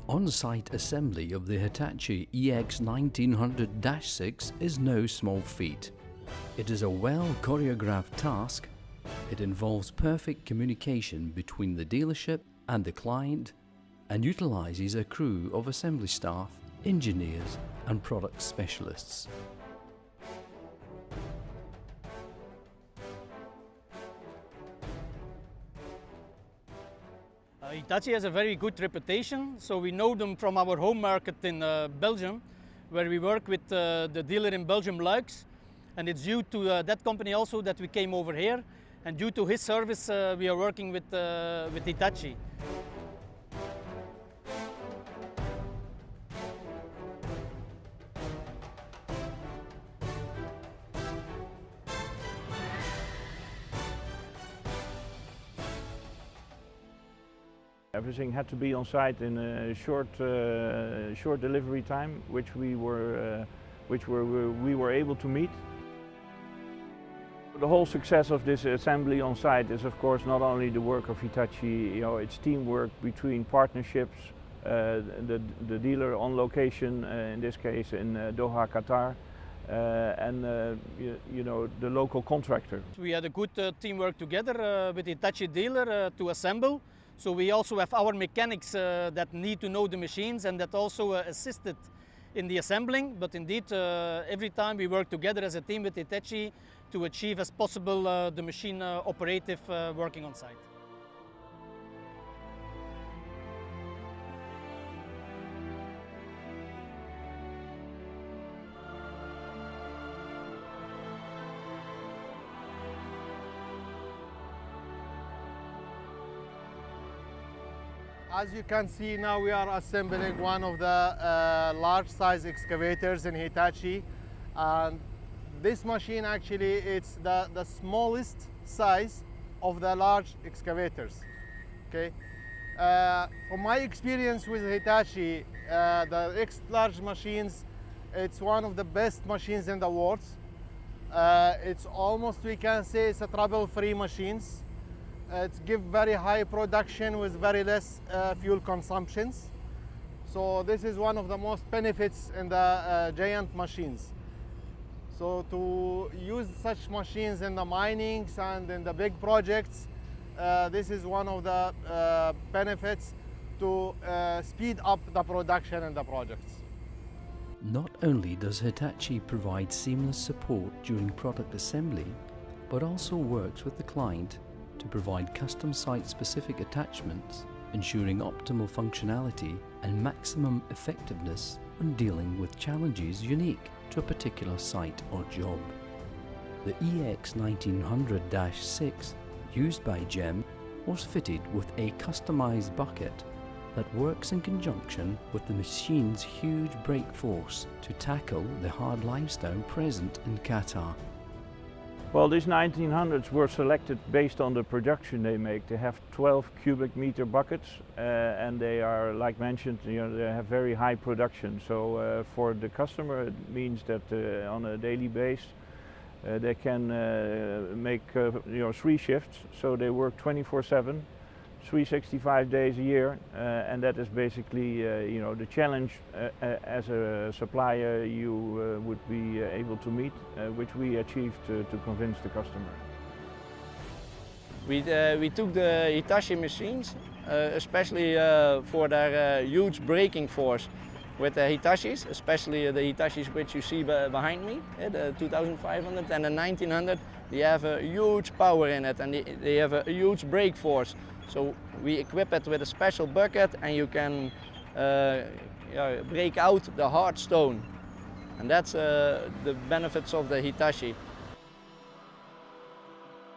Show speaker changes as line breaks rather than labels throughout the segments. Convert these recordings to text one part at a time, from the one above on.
On-site assembly of the Hitachi EX1900-6 is no small feat. It is a well-choreographed task. It involves perfect communication between the dealership and the client and utilizes a crew of assembly staff, engineers and product specialists.
Hitachi has a very good reputation, so we know them from our home market in Belgium, where we work with the dealer in Belgium, Luix, and it's due to that company also that we came over here, and due to his service we are working with Hitachi.
Everything had to be on site in a short delivery time, which we were able to meet. The whole success of this assembly on site is, of course, not only the work of Hitachi. It's teamwork between partnerships, the dealer on location, in this case in Doha, Qatar, and the local contractor.
We had a good teamwork together with the Hitachi dealer to assemble. So we also have our mechanics that need to know the machines and that also assisted in the assembling. But indeed, every time we work together as a team with Hitachi to achieve as possible the machine operative working on site.
As you can see now, we are assembling one of the large size excavators in Hitachi, and this machine actually it's the smallest size of the large excavators. Okay, from my experience with Hitachi, the large machines, it's one of the best machines in the world. It's almost, we can say, it's a trouble-free machines. It gives very high production with very less fuel consumptions. So this is one of the most benefits in the giant machines. So to use such machines in the minings and in the big projects, this is one of the benefits to speed up the production in the projects.
Not only does Hitachi provide seamless support during product assembly, but also works with the client to provide custom site-specific attachments, ensuring optimal functionality and maximum effectiveness when dealing with challenges unique to a particular site or job. The EX1900-6 used by GEM was fitted with a customized bucket that works in conjunction with the machine's huge brake force to tackle the hard limestone present in Qatar.
Well, these 1900s were selected based on the production they make. They have 12 cubic meter buckets and they are, like mentioned, they have very high production. So for the customer it means that on a daily basis they can make 3 shifts. So they work 24/7, 365 days a year, and that is basically the challenge as a supplier you would be able to meet, which we achieved to convince the customer.
We took the Hitachi machines, especially for their huge braking force with the Hitachis, especially the Hitachis which you see behind me, the 2500 and the 1900. They have a huge power in it and they have a huge brake force. So we equip it with a special bucket and you can break out the hard stone. And that's the benefits of the Hitachi.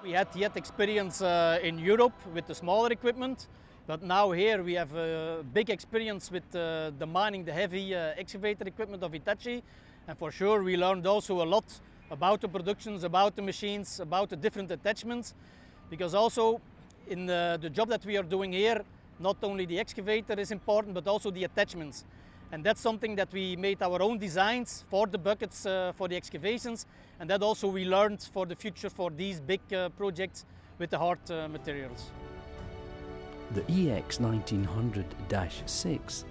We had yet experience in Europe with the smaller equipment, but now here we have a big experience with the mining, the heavy excavator equipment of Hitachi. And for sure we learned also a lot about the productions, about the machines, about the different attachments, because also in the job that we are doing here, not only the excavator is important, but also the attachments. And that's something that we made our own designs for the buckets, for the excavations, and that also we learned for the future for these big projects with the hard materials.
The EX1900-6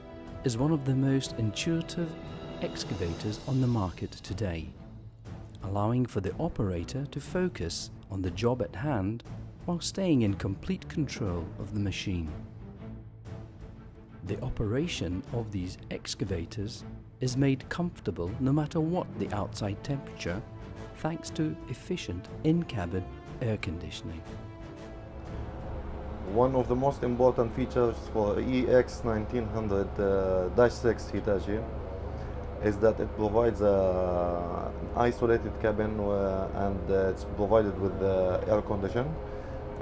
is one of the most intuitive excavators on the market today, allowing for the operator to focus on the job at hand while staying in complete control of the machine. The operation of these excavators is made comfortable no matter what the outside temperature, thanks to efficient in-cabin air conditioning.
One of the most important features for EX1900-6 Hitachi is that it provides an isolated cabin and it's provided with air condition.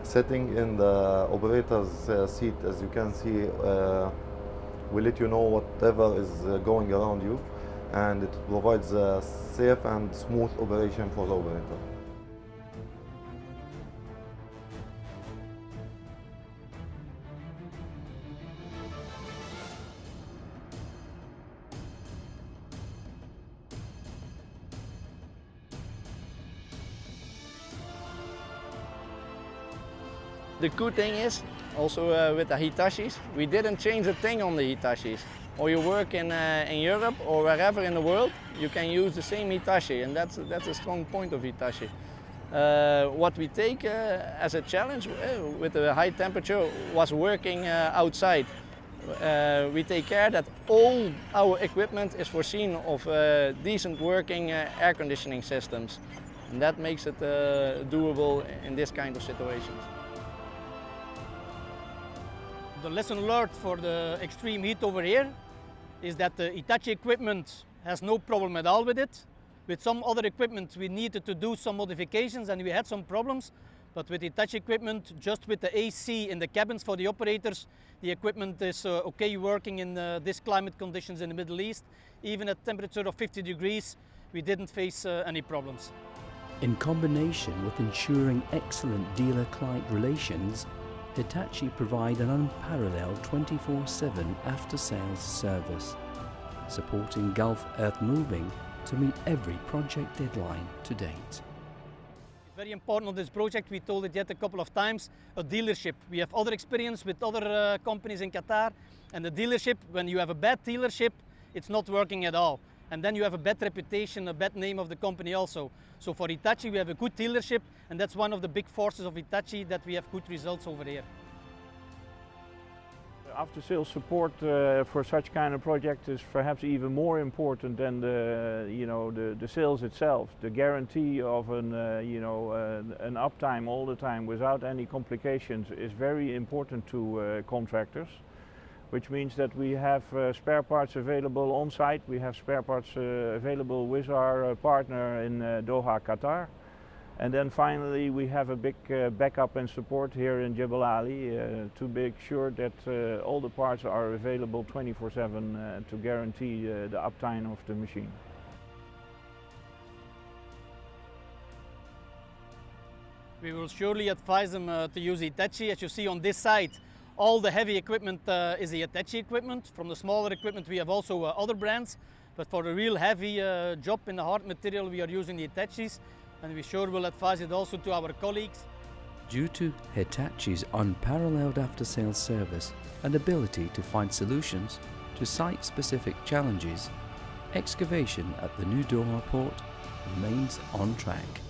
Sitting in the operator's seat, as you can see, will let you know whatever is going around you, and it provides a safe and smooth operation for the operator.
The good thing is, also with the Hitachis, we didn't change a thing on the Hitachis. Or you work in Europe or wherever in the world, you can use the same Hitachi, and that's a strong point of Hitachi. What we take as a challenge with the high temperature was working outside. We take care that all our equipment is foreseen of decent working air conditioning systems, and that makes it doable in this kind of situations.
The lesson learned for the extreme heat over here is that the Hitachi equipment has no problem at all with it. With some other equipment we needed to do some modifications and we had some problems, but with Hitachi equipment, just with the AC in the cabins for the operators, the equipment is okay working in these climate conditions in the Middle East. Even at temperature of 50 degrees, we didn't face any problems.
In combination with ensuring excellent dealer-client relations, Hitachi provide an unparalleled 24/7 after-sales service, supporting Gulf earth moving to meet every project deadline to date.
Very important on this project, we told it yet a couple of times, a dealership. We have other experience with other companies in Qatar, and the dealership, when you have a bad dealership, it's not working at all. And then you have a bad reputation, a bad name of the company also. So for Hitachi we have a good dealership, and that's one of the big forces of Hitachi, that we have good results over here.
After-sales support for such kind of project is perhaps even more important than the sales itself. The guarantee of an uptime all the time without any complications is very important to contractors, which means that we have spare parts available on site. We have spare parts available with our partner in Doha, Qatar. And then finally we have a big backup and support here in Jebel Ali to make sure that all the parts are available 24/7 to guarantee the uptime of the machine.
We will surely advise them to use Hitachi. As you see on this side, all the heavy equipment is the Hitachi equipment. From the smaller equipment we have also other brands, but for the real heavy job in the hard material we are using the Hitachis, and we sure will advise it also to our colleagues.
Due to Hitachi's unparalleled after-sales service and ability to find solutions to site-specific challenges, excavation at the new Doha port remains on track.